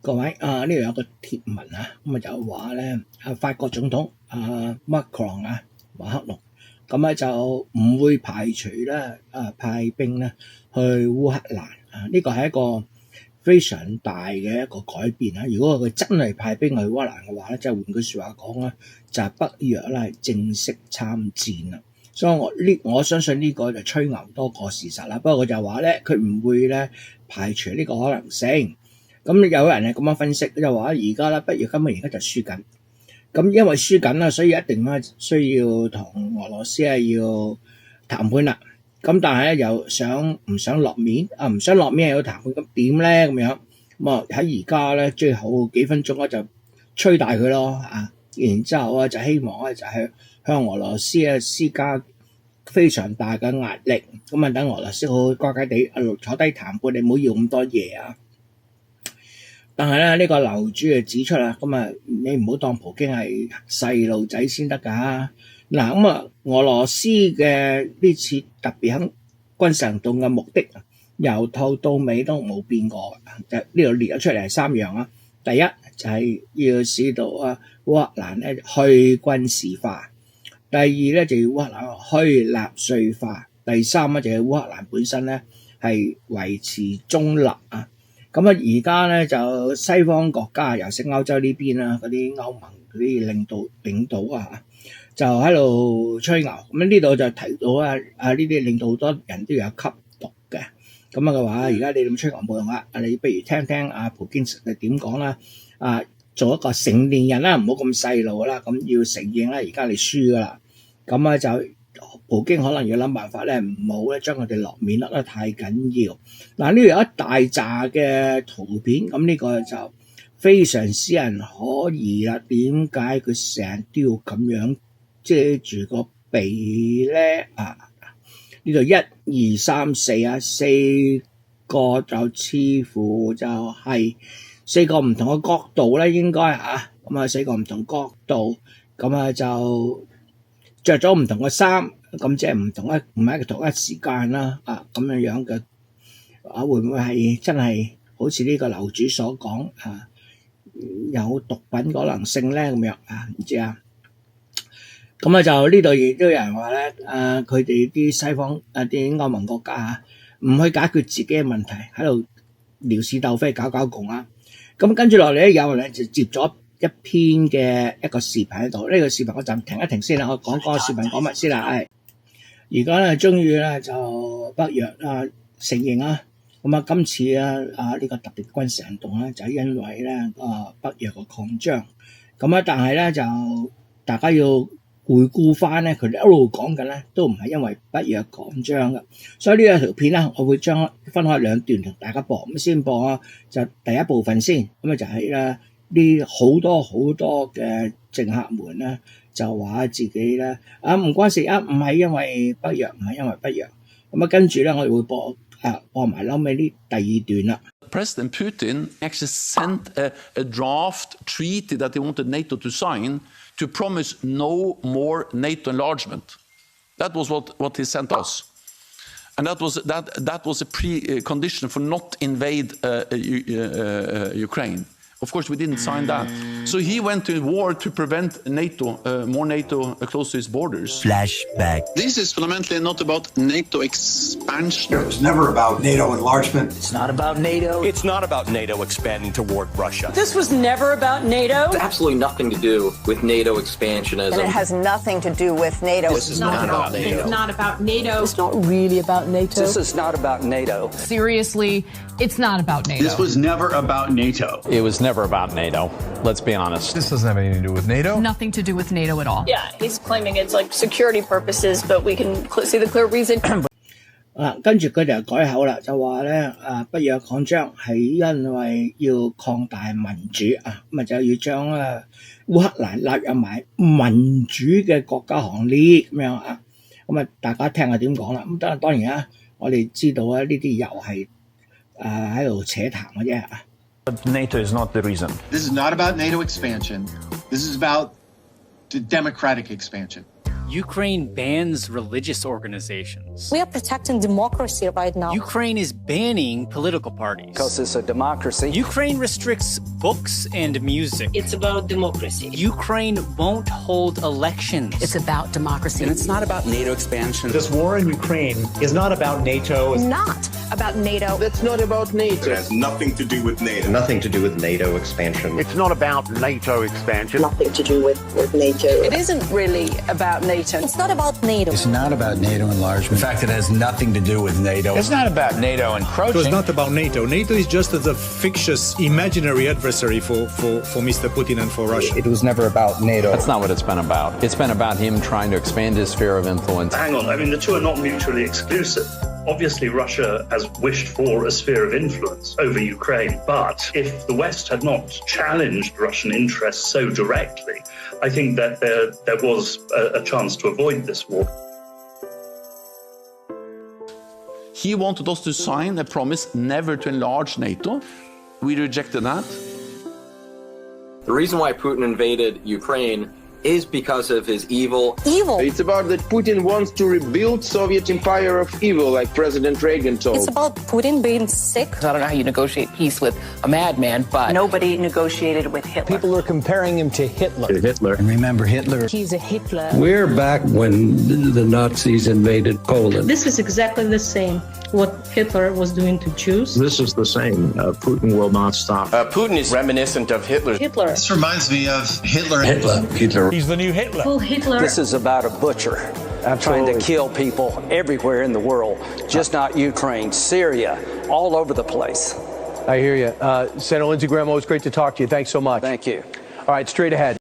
各位呢度有個貼文啊，咁就話咧法國總統Macron 馬克龍，咁咧就唔會排除咧派兵咧去烏克蘭呢個係一個非常大嘅一個改變啊！如果佢真係派兵去烏克蘭嘅話咧，即係換句説話講咧，就係北約咧係正式參戰啦。所以我相信呢個就吹牛多過事實啦。不過佢就話咧，佢唔會咧排除呢個可能性。咁有人係咁樣分析，就話而家咧北約根本而家就輸緊。咁因為輸緊啦，所以一定咧需要同俄羅斯要談判啦。咁但係咧又唔想落面唔想落面又要談判，咁點咧咁樣？咁喺而家咧最後幾分鐘咧就吹大佢咯然之後就希望咧就係向俄羅斯施加非常大嘅壓力，咁等俄羅斯好乖乖地坐低談判，你唔好要咁多嘢啊！但係咧呢個樓主指出啦，咁你唔好當普京係細路仔先得㗎。嗱咁俄羅斯嘅呢次特別喺軍事行動嘅目的，由頭到尾都冇變過，就呢度列咗出嚟係3樣啊。第一就係要使到烏克蘭咧去軍事化，第二咧就要烏克蘭去納粹化，第三咧就係烏克蘭本身咧係維持中立啊。咁而家咧就西方國家，尤其歐洲呢邊啦，嗰啲歐盟嗰啲領導就喺度吹牛。咁呢度就提到呢啲領導好多人都有吸毒嘅。咁嘅話，而家你咁吹牛冇用啦。你不如聽聽普京係點講啦。做一個成年人啦，唔好咁細路啦。咁要承認啦，而家你輸噶啦。咁就普京可能要諗辦法咧，唔好咧將佢哋落面得太緊要。嗱，呢度有一大紮嘅圖片，咁呢個就非常使人可疑啦。點解佢成日都要咁樣遮住個鼻咧？呢度1、2、3、4四個就似乎就係4個唔同嘅角度咧，應該咁4個唔同角度，咁就着咗唔同嘅衫，咁即係唔係同一時間啦，咁樣嘅會唔會係真係好似呢個樓主所講有毒品可能性咧？咁樣唔知啊。咁就呢度亦都有人話咧，佢哋啲西方啲歐盟國家唔去解決自己嘅問題，喺度撩事鬥非搞共啊。咁跟住落嚟咧，有人就接咗一篇嘅一個視頻喺度，呢個視頻我暫停一停先啦，我講個視頻講乜先啦。而家咧終於咧就北約承認啦，咁今次呢個特別軍事行動咧就係因為咧北約嘅擴張，咁但係咧就大家要回顧翻咧，佢哋一路講緊咧都唔係因為北約擴張嘅，所以呢條片咧我會將分開2段同大家播。咁先播就第一部分先，咁就係咧呢好多嘅政客們咧就話自己咧唔關事唔係因為北約，唔係因為北約。咁跟住咧我哋會播埋後尾呢第2段啦。President Putin actually sent a draft treaty that he wanted NATO to sign to promise no more NATO enlargement. That was what he sent us. And that was a precondition for not invade Ukraine. Of course, we didn't sign that. So he went to war to prevent NATO, more NATO close to his borders. Flashback. This is fundamentally not about NATO expansion. It was never about NATO enlargement. It's not about NATO. It's not about NATO expanding toward Russia. This was never about NATO. It's absolutely nothing to do with NATO expansionism. And it has nothing to do with NATO. This is not about NATO. It's not about NATO. It's not really about NATO. This is not about NATO. Seriously, it's not about NATO. This was never about NATO. It was never about NATO. Let's be honest. This doesn't have anything to do with NATO. Nothing to do with NATO at all. Yeah, he's claiming it's like security purposes, but we can see the clear reason. 跟住佢哋就改口啦，就話咧北約擴張係因為要擴大民主咁就要將烏克蘭納入埋民主嘅國家行列咁樣咁大家聽下點講啦。咁當然我哋知道呢啲又係喺度扯談嘅啫But NATO is not the reason. This is not about NATO expansion. This is about the democratic expansion. Ukraine bans religious organizations. We are protecting democracy right now. Ukraine is banning political parties. Because it's a democracy. Ukraine restricts books and music. It's about democracy. Ukraine won't hold elections. It's about democracy. And it's not about NATO expansion. This war in Ukraine is not about NATO. It's not about NATO. That's not about NATO. It has nothing to do with NATO. Nothing to do with NATO expansion. It's not about NATO expansion. Nothing to do with NATO. It isn't really about NATO. It's not about NATO. It's not about NATO enlargement. In fact, it has nothing to do with NATO. It's not about NATO encroaching. It was not about NATO. NATO is just a fictitious, imaginary adversary for Mr. Putin and for Russia. It was never about NATO. That's not what it's been about. It's been about him trying to expand his sphere of influence. Hang on, I mean, the two are not mutually exclusive. Obviously, Russia has wished for a sphere of influence over Ukraine, but if the West had not challenged Russian interests so directly, I think that there was a chance to avoid this war. He wanted us to sign a promise never to enlarge NATO. We rejected that. The reason why Putin invaded Ukraine is because of his evil. It's about that Putin wants to rebuild Soviet empire of evil, like President Reagan told. It's about Putin being sick. I don't know how you negotiate peace with a madman, but Nobody negotiated with Hitler. People are comparing him to Hitler. Hitler. And remember Hitler? He's a Hitler. We're back when the Nazis invaded Poland. This is exactly the same what Hitler was doing to Jews. This is the same. Putin will not stop. Putin is reminiscent of Hitler. Hitler. This reminds me of Hitler. Hitler. He's the new Hitler. Full Hitler. This is about a butcher trying to kill people everywhere in the world, just not Ukraine, Syria, all over the place. I hear you. Senator Lindsey Graham, always great to talk to you. Thanks so much. Thank you. All right, straight ahead.